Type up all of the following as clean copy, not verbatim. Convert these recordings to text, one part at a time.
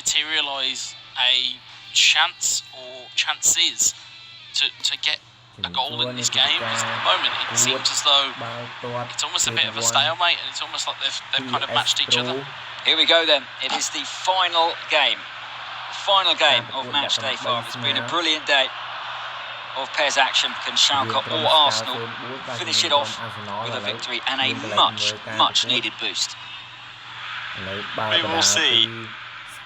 materialise a chance or chances to get a goal in this game. Because at the moment it seems as though it's almost a bit of a stalemate, and it's almost like they've kind of matched each other. Here we go then. It is the final game. Final game of match day 5. It's been a brilliant day of PES action. Can Schalke or Arsenal finish it off with a victory and a much needed boost? We will see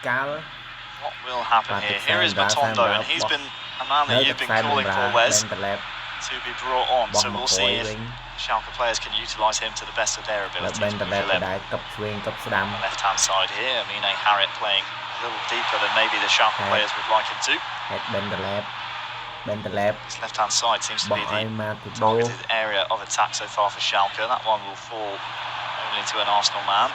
what will happen here. Here is Matondo, and he's been a man that you've been calling for, Wes, to be brought on. So we'll see if Schalke players can utilise him to the best of their abilities. On the left-hand side here, I mean, Harriet playing a little deeper than maybe the Schalke players would like him to. This left-hand side seems to be the targeted area of attack so far for Schalke. That one will fall only to an Arsenal man.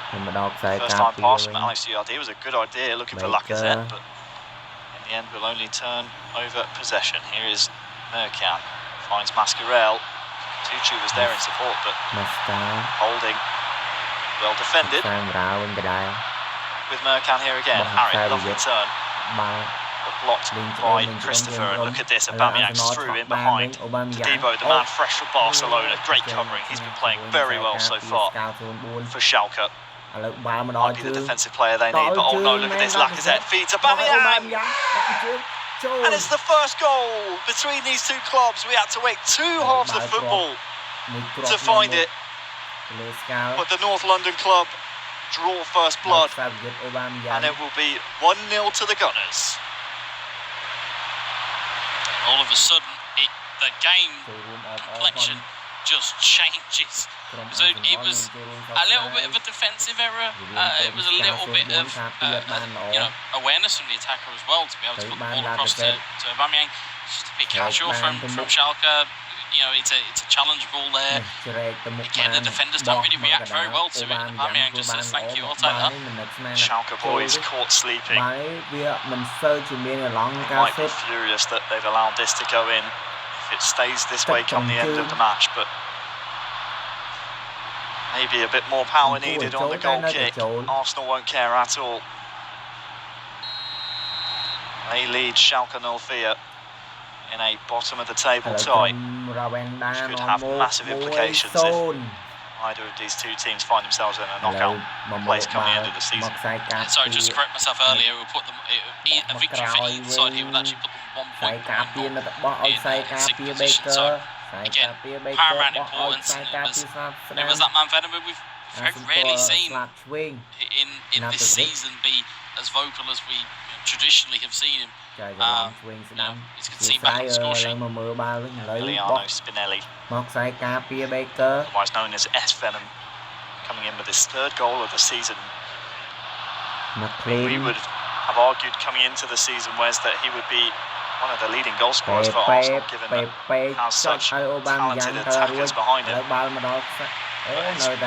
First time pass from Alex Giardi was a good idea, looking for Lacazette, but in the end will only turn over possession. Here is Mercan, finds Mascarell. Tucci was there in support, but holding, well defended. With Mercan here again, Harry, lovely turn. But blocked by Christopher, and look at this, Aubameyang's through in behind. Todibo, the man fresh from Barcelona, great covering. He's been playing very well so far for Schalke. Might be the defensive player they need, but oh no, look at this, Lacazette feeds Aubameyang! And it's the first goal between these two clubs. We had to wait 2 halves of football to find it. But the North London club draw first blood, and it will be 1-0 to the Gunners. All of a sudden, the game complexion just changes. So it was a little bit of a defensive error. It was a little bit of awareness from the attacker as well, to be able to put the ball across to Aubameyang. Just a bit casual from Schalke. You know, it's a challenge ball there. Again, the defenders don't really react very well to it. Aubameyang just says, thank you, I'll take that. Schalke boys caught sleeping. They might be furious that they've allowed this to go in if it stays this way come the end of the match, but maybe a bit more power needed on the goal kick. Arsenal won't care at all. They lead Schalke 04 in a bottom of the table tie, which could have massive implications if either of these two teams find themselves in a knockout place coming into the season. Sorry, just to correct myself earlier, we'll put them a victory for either side here would actually put them 1 point in sixth position. So again, paramount importance. There was that man Venom we've very rarely seen in this season be as vocal as we traditionally have seen him. As you can see back on the score sheet. Emiliano Spinelli, otherwise known as S Venom, coming in with his 3rd goal of the season. We would have argued coming into the season, Wes, that he would be one of the leading goal scorers for Arsenal, given that he has such talented attackers behind him. It's been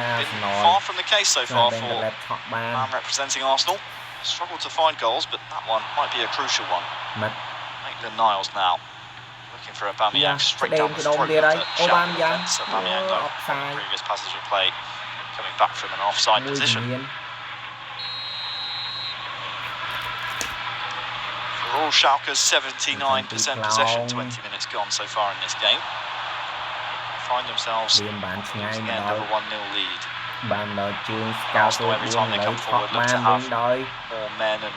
far from the case so far for the man representing Arsenal. Struggled to find goals, but that one might be a crucial one. Maitland-Niles now looking for Aubameyang straight down the throat of the Schalke defence. Aubameyang, though, from the previous passage of play, coming back from an offside position. For all Schalke's 79% possession, 20 minutes gone so far in this game. Find themselves losing the end of a 1-0 lead. Arsenal, every time they come forward, look to have more men and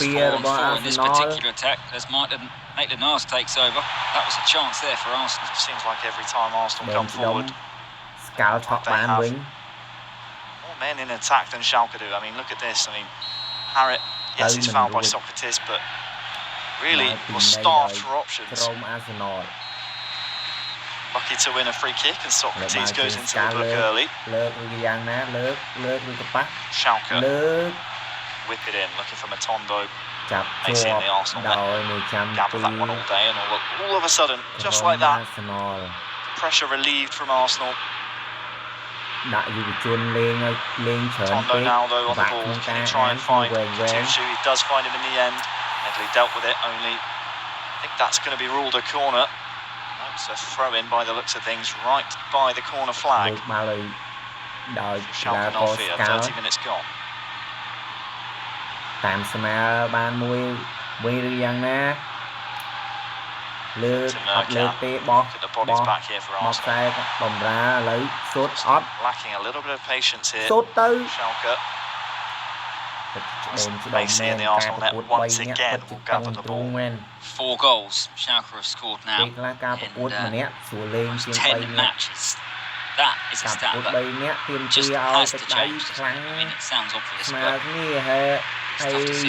in this particular attack as Maitland-Niles takes over. That was a chance there for Arsenal. It seems like every time Arsenal come forward, they have more men in attack than Schalke do. I mean, look at this. I mean, Harriet, yes, he's fouled by Socrates, but really was starved for options. Lucky to win a free kick, and Socrates goes into the book early. Schalke whip it in, looking for Matondo. They see in the Arsenal net. Gamble that one all day, and all of a sudden, just like that, pressure relieved from Arsenal. Matondo now, though, on the ball. Can he try and find Tucci? He does find him in the end. Medley dealt with it, only I think that's going to be ruled a corner. It's a throw-in by the looks of things, right by the corner flag. Schalke 04, 30 minutes gone. តាមស្មាបានមួយឬយ៉ាងណាលើកអត់លើកទេបោះខ្សែបំរាឥឡូវសុតអត់ lacking a little bit of patience here សុតទៅ Schalke space here in the Arsenal net once again will gather the ball 4 goals Schalke have scored now ពេលខ្លះការប្រកួតម្នាក់ស្រួលលេងជាង 10 matches that is a stat that 3នាក់ទៀមទា just ឲ្យ has ទឹក to ដៃ change ខ្លាំង I mean it sounds obvious ស្មើ but គ្នាហើយ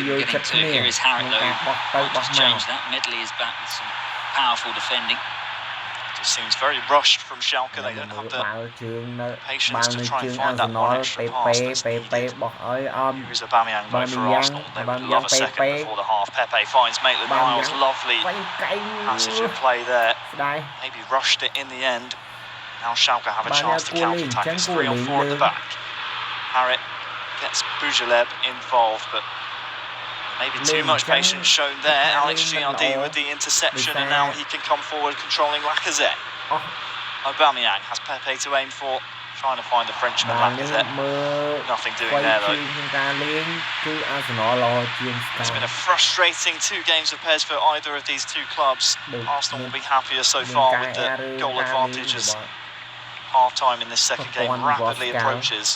យកចិត្តគ្នា here is Harrit though បោះទៅបោះ just មក change that Medley is back with some powerful defending it seems very rushed from Schalke they don't have the បាល់ជើងនៅ patience to try and find that one extra pass that's needed បោះឲ្យអម here's Aubameyang though for Arsenal they would love a second before the half Pepe finds Maitland-Niles lovely passage of play there maybe rushed it in the end now Schalke have a chance to counter-attack it's 3-on-4 at the back Harrit gets Bujaleb involved but maybe too much patience shown there. Alex Giardi with the interception and now he can come forward controlling Lacazette. Aubameyang has Pepe to aim for, trying to find the Frenchman Lacazette. Nothing doing there though. It's been a frustrating 2 games of PES for either of these two clubs. Arsenal will be happier so far with the goal advantage as half-time in this second game rapidly approaches.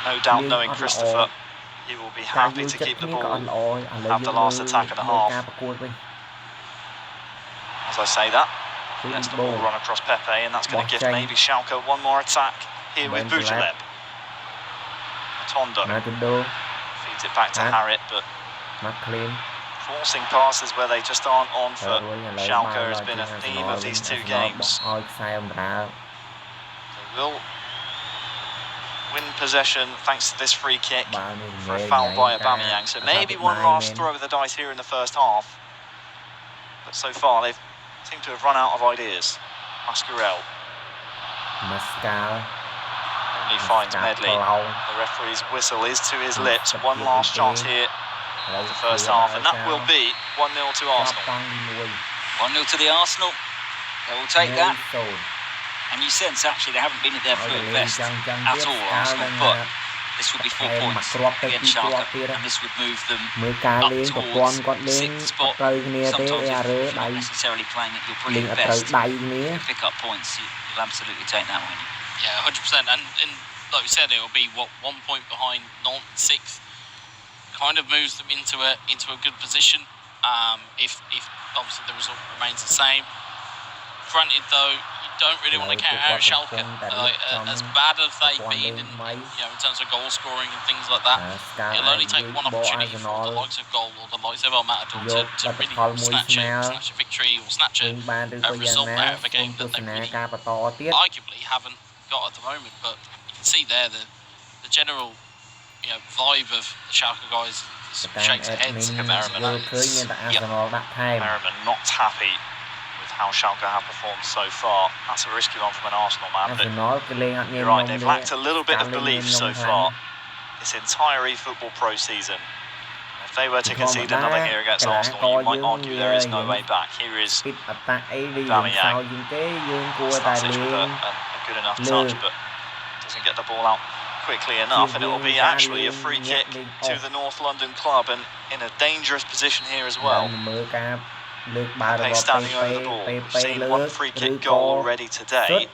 No doubt knowing Christopher, he will be happy to keep the ball, have the last attack of the half. As I say that, lets the ball run across Pepe and that's going to give maybe Schalke one more attack here with Bujaleb. Tondo feeds it back to Harrit but forcing passes where they just aren't on for Schalke has been a theme of these 2 games. They will win possession thanks to this free kick for a foul by Aubameyang. So maybe one last throw of the dice here in the first half. But so far they seem to have run out of ideas. Mascarell only finds Medley. The referee's whistle is to his lips. One last chance here of the first half and that will be 1-0 to Arsenal. 1-0 to the Arsenal. They will take that. And you sense actually they haven't been at their full best at all, Arsenal, but this would be 4 points against Schalke, and this would move them up towards 6th spot. Sometimes if you're not necessarily playing at your brilliant best, you pick up points, you'll absolutely take that win. Yeah, 100%, and like we said, it will be, 1 point behind Nantes, 6th, kind of moves them into a good position, if obviously the result remains the same. Granted though, don't really want to count out Schalke, as bad as they've been in terms of goal scoring and things like that. It'll only take one opportunity for the likes of goal or the likes of El Matador to really snatch a victory or snatch a result out of a game that they really arguably haven't got at the moment. But you can see there the general vibe of the Schalke guys shakes their heads. Merriman not happy how Schalke have performed so far. That's a risky one from an Arsenal man, but you're right, they've lacked a little bit of belief so far this entire eFootball Pro season. If they were to concede another here against Arsenal, you might argue there is no way back. Here is Aubameyang, Static with a good enough touch, but doesn't get the ball out quickly enough, and it will be actually a free kick to the North London club, and in a dangerous position here as well. Pepe standing over the ball. We've seen 1 free kick goal already today.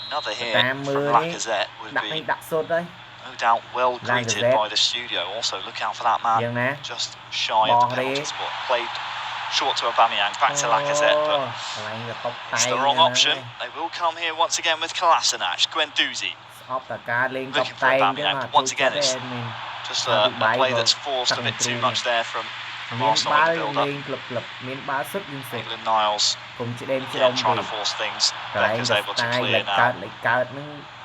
Another here from Lacazette would be no doubt well greeted by the studio. Also look out for that man just shy of the penalty spot. Played short to Aubameyang, back to Lacazette, but it's the wrong option. They will come here once again with Kolasinac, Guendouzi. Looking for Aubameyang, but once again it's just a play that's forced a bit too much there from Arsenal in the build-up. Maitland-Niles trying to force things. Becker's able to clear now.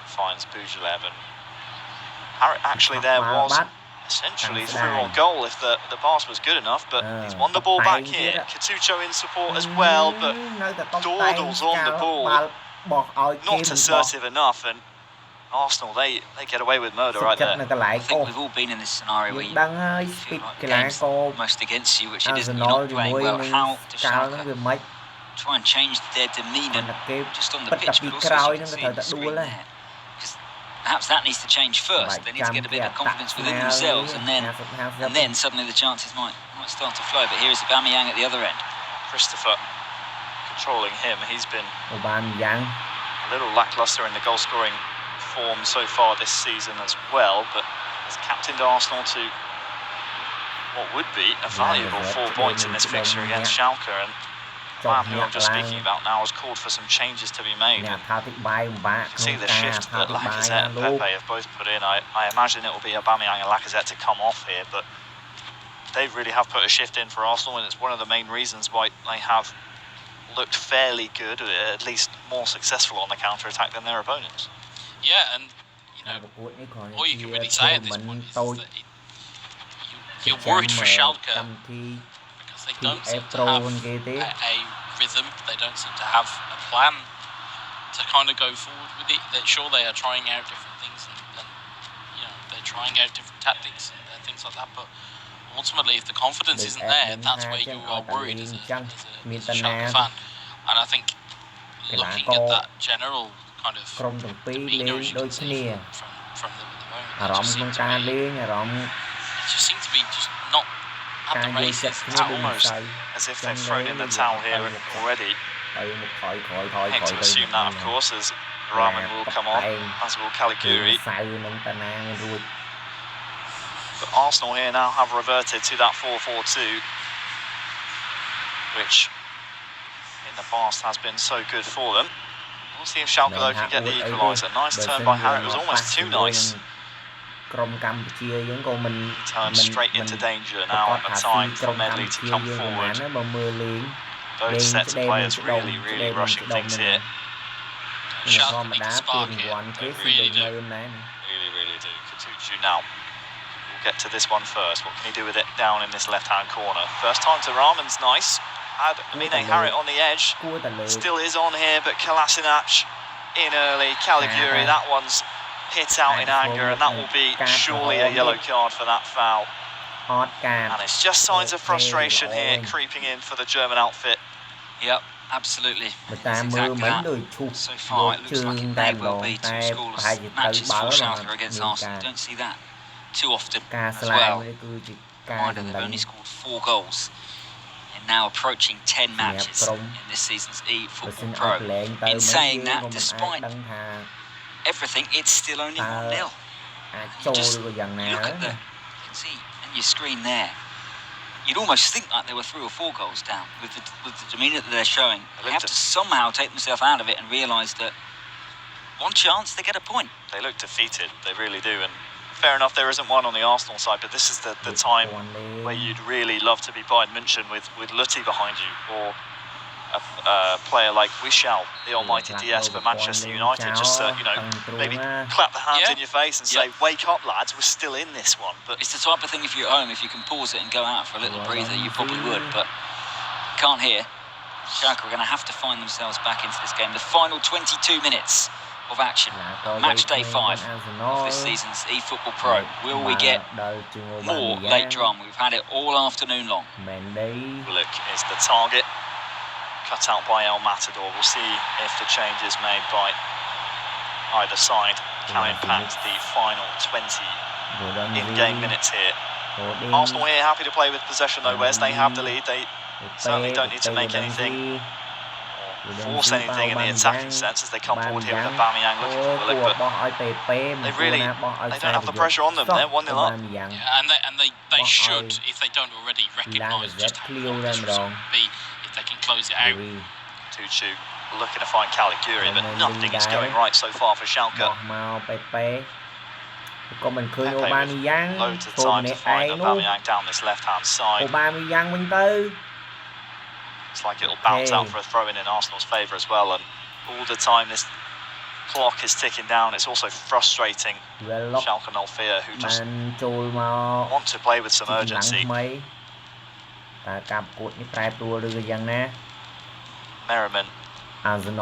Finds Bujaleb, and Harrit actually there was essentially through on goal if the pass was good enough, but he's won the ball back here. Katucho in support as well, but Dordle's on the ball. Not assertive enough, and Arsenal, they get away with murder right there. I think we've all been in this scenario where you feel like the game's almost against you, which it isn't. You're not playing well. How does Schalke try and change their demeanour just on the pitch, but also as you can see in the screen there? Because they perhaps that needs to change first. They need to get a bit of confidence within themselves, and then suddenly the chances might start to flow. But here is Aubameyang at the other end. Christopher controlling him. He's been Aubameyang a little lacklustre in the goal-scoring form so far this season as well, but has captained Arsenal to what would be a valuable 4 points in this fixture against Schalke, and the man who I'm just speaking about now has called for some changes to be made. You can see the shift that Lacazette and Pepe have both put in. I imagine it will be Aubameyang and Lacazette to come off here, but they really have put a shift in for Arsenal, and it's one of the main reasons why they have looked fairly good, at least more successful on the counter-attack than their opponents. Yeah, and you know, all you can really say at this point is that you're worried for Schalke because they don't seem to have a rhythm, they don't seem to have a plan to kind of go forward with it. They're sure they are trying out different things, and you know, they're trying out different tactics and things like that, but ultimately, if the confidence isn't there, that's where you are worried as a Schalke fan. And I think looking at that general kind of demeanour, as you can see from them at the moment, it just seems to be just not at the races. It's almost as if they've thrown in the towel here already. Hate to assume that, of course, as Rahman will come on, as will Caligiuri. But Arsenal here now have reverted to that 4-4-2, which in the past has been so good for them. We'll see if Schalke though can get the equaliser. Nice turn by Harry, it was almost too nice. Turned straight into danger now, a time for Medley to come forward. Both sets of players really rushing things here. Schalke need to spark it, they really do. Really do. Katuchu now. Get to this one first. What can he do with it down in this left-hand corner? First time to Rahman's nice. Had Amine Harit on the edge. Still is on here, but Kolasinac in early. Caligiuri, that one's hit out in anger, and that will be surely a yellow card for that foul. And it's just signs of frustration here creeping in for the German outfit. Yep, absolutely. Exactly that. So far, it looks like it may well be 2 scoreless matches for Schalke against Arsenal. You don't see that too often as well. Reminder, they've only scored 4 goals and now approaching 10 matches in this season's eFootball Pro. In saying that, despite everything, it's still only 1-0. You just look at you can see on your screen there, you'd almost think like they were 3 or 4 goals down with the demeanour that they're showing. They have to somehow take themselves out of it and realise that one chance, they get a point. They look defeated, they really do, and fair enough, there isn't one on the Arsenal side, but this is the time where you'd really love to be Bayern München with Lutti behind you, or a player like Wishal, the almighty DS for Manchester United, just to, maybe clap the hands in your face and say, wake up lads, we're still in this one. But it's the type of thing, if you're at home, if you can pause it and go out for a little breather, you probably would, but can't here. Schalke are going to have to find themselves back into this game. The final 22 minutes of action. Match day 5 of this season's eFootball Pro. Will we get more late drama? We've had it all afternoon long. Look, is the target cut out by El Matador. We'll see if the change is made by either side can impact the final 20 in-game minutes here. Arsenal here happy to play with possession though, Wes. They have the lead. They certainly don't need to make anything force anything in the attacking sense as they come forward here with Aubameyang looking for the lick, but they don't have the pressure on them. They're 1-0 up. Yeah, and they should, if they don't already recognise just how important this result would be if they can close it out. Tuchu looking to find Caligiuri, but nothing is going right so far for Schalke. Pepe loads of time to find Aubameyang down this left-hand side. It's like it'll bounce out for a throw-in in Arsenal's favour as well, and all the time this clock is ticking down. It's also frustrating Schalke 04, who just want to play with some urgency. Merriman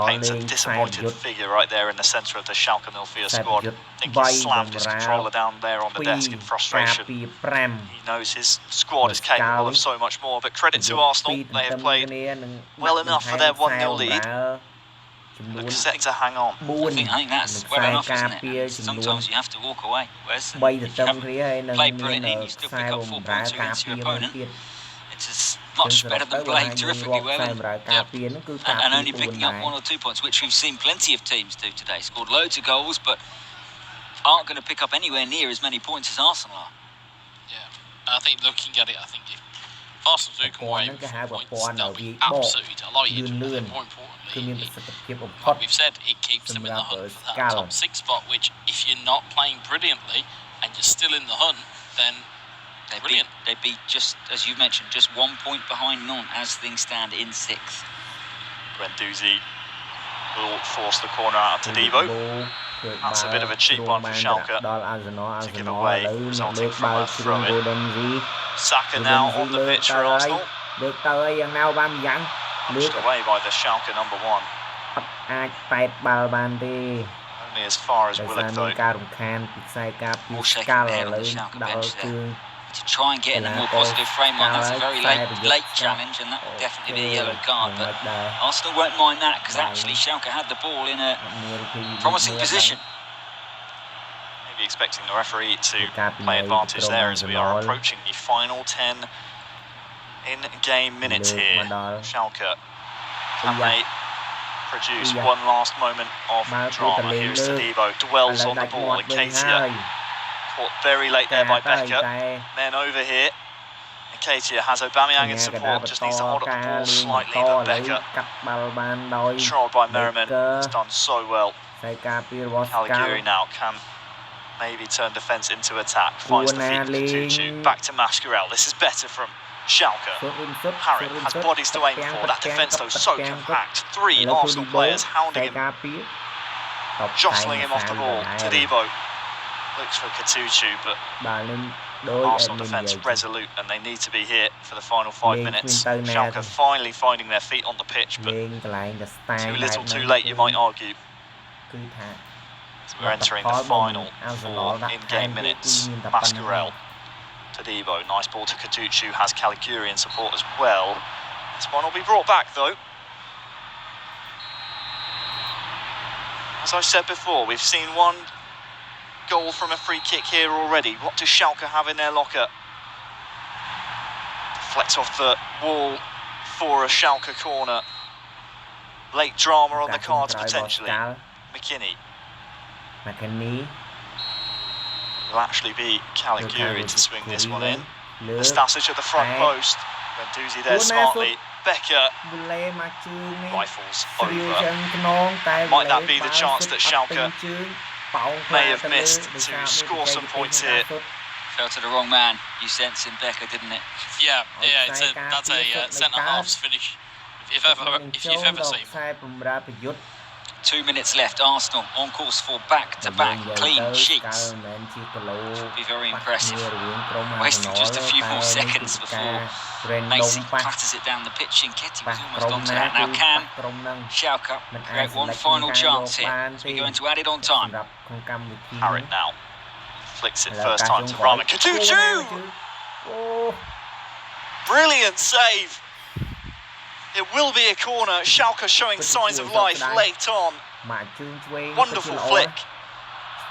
paints a disappointed figure right there in the centre of the Schalke 04 squad. I think he slammed his controller down there on the desk in frustration. He knows his squad is capable of so much more, but credit to Arsenal, they have played well enough for their 1-0 lead. look set to hang on. I think that's well enough, isn't it? Sometimes you have to walk away. Whereas if you haven't played brilliantly and you still pick up 4 points against your opponent, it's as much better than playing terrifically well and only picking up 1 or 2 points, which we've seen plenty of teams do today. Scored loads of goals, but aren't going to pick up anywhere near as many points as Arsenal are. Yeah, I think looking at it, I think if Arsenal do come away with 4 points, they'll be absolutely delighted. And more importantly, like we've said, it keeps them in the hunt for that top 6 spot, which if you're not playing brilliantly and you're still in the hunt, then brilliant. They'd be just, as you mentioned, just 1 point behind none as things stand in 6th. Guendouzi will force the corner out of Todibo. That's a bit of a cheap one for Schalke to give away, resulting from a throw-in. Saka now on the pitch for Arsenal. Pushed away by the Schalke number 1. Only as far as Willock though. All shaking their head on the Schalke bench there. To try and get in a more positive frame on. That's a very late challenge, and that will definitely be a yellow card. But Arsenal won't mind that because actually Schalke had the ball in a promising position. Maybe expecting the referee to play advantage there as we are approaching the final 10 in-game minutes here. Schalke, can they produce one last moment of drama? Here's Todibo, dwells on the ball, Nketiah. Caught very late there by Becker. Then over here, Nketiah has Aubameyang in support, just needs to hold up the ball slightly, but Becker, controlled by Merriman, has done so well. Caligiuri now can maybe turn defence into attack, finds the feet of Katuchu, back to Mascarell. This is better from Schalke. Harrit has bodies to aim for, that defence though so compact. 3 Arsenal players hounding him, jostling him off the ball. Todibo looks for Katuchu, but Arsenal defence resolute, and they need to be here for the final 5 minutes. Schalke finally finding their feet on the pitch, but too little too late, you might argue. So we're entering the final 4 in-game minutes. Mascarell, Todibo, nice ball to Katuchu, has Caligiuri in support as well. This one will be brought back though. As I've said before, we've seen 1 goal from a free kick here already. What does Schalke have in their locker? Deflects off the wall for a Schalke corner. Late drama on the cards potentially. McKinney. Will actually be Caligiuri to swing this one in. Nastasic at the front post. Guendouzi there smartly. Becker rifles over. Might that be the chance that Schalke may have missed to score some points here? Fell to the wrong man. You sense in Becker, didn't it? Yeah, that's a centre-half's finish. If you've ever seen one. 2 minutes left. Arsenal on course for back-to-back clean sheets. Should be very impressive. Wasting just a few more seconds before Macy clatters it down the pitch. Nketiah was almost onto that. Now can Schalke create one final chance here as we go into added on time? Harrit now flicks it first time to Rahman. Katuchu! Brilliant save. It will be a corner. Schalke showing signs of life late on. Wonderful flick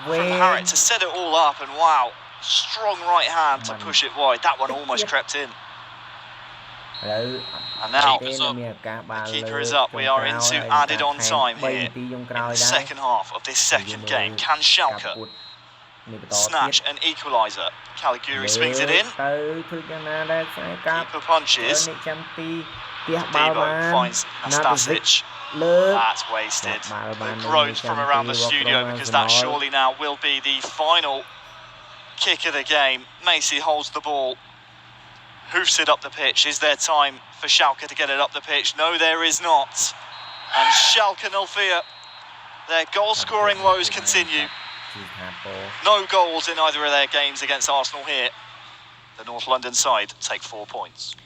from Harrit to set it all up, and wow, strong right hand to push it wide. That one almost crept in. And now the keeper is up. We are into added on time here in the second half of this second game. Can Schalke snatch an equaliser? Caligiuri swings it in. Keeper punches. Todibo finds Nastasic. That's wasted. The groans from around the studio, because that surely now will be the final kick of the game. Macy holds the ball, hoofs it up the pitch. Is there time for Schalke to get it up the pitch? No, there is not. And Schalke 0. Their goal-scoring woes continue. No goals in either of their games against Arsenal here. The North London side take 4 points.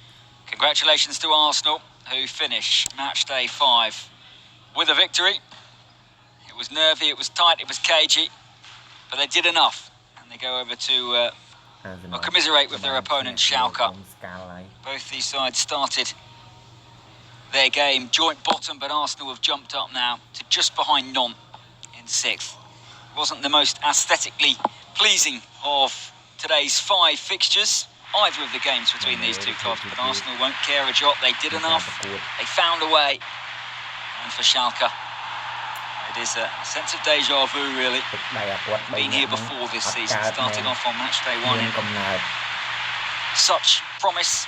Congratulations to Arsenal, who finish match day 5 with a victory. It was nervy, it was tight, it was cagey, but they did enough. And they go over to commiserate with their opponent, Schalke. Both these sides started their game. Joint bottom, but Arsenal have jumped up now to just behind Nantes in 6th. Wasn't the most aesthetically pleasing of today's 5 fixtures, either of the games between these two clubs, but Arsenal won't care a jot. They did enough, they found a way, and for Schalke, it is a sense of deja vu, really. Been here before this season, started off on match day 1 in such promise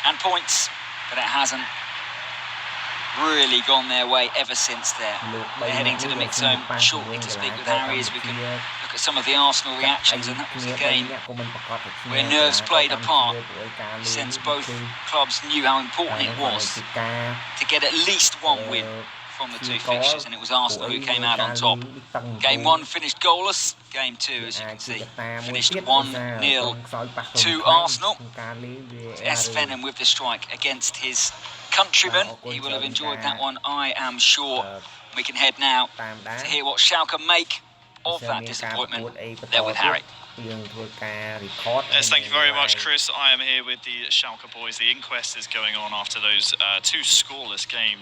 and points, but it hasn't really gone their way ever since there. They're heading to the mix zone shortly to speak with Harry as we can look at some of the Arsenal reactions, and that was a game where nerves played a part, since both clubs knew how important it was to get at least one win from the 2 fixtures, and it was Arsenal who came out on top. Game 1 finished goalless. Game 2, as you can see, finished 1-0 to Arsenal. S. Venom with the strike against his countrymen. He will have enjoyed that one, I am sure. We can head now to hear what Schalke make of that disappointment. There with Harry. Yes, thank you very much, Chris. I am here with the Schalke boys. The inquest is going on after those 2 scoreless games.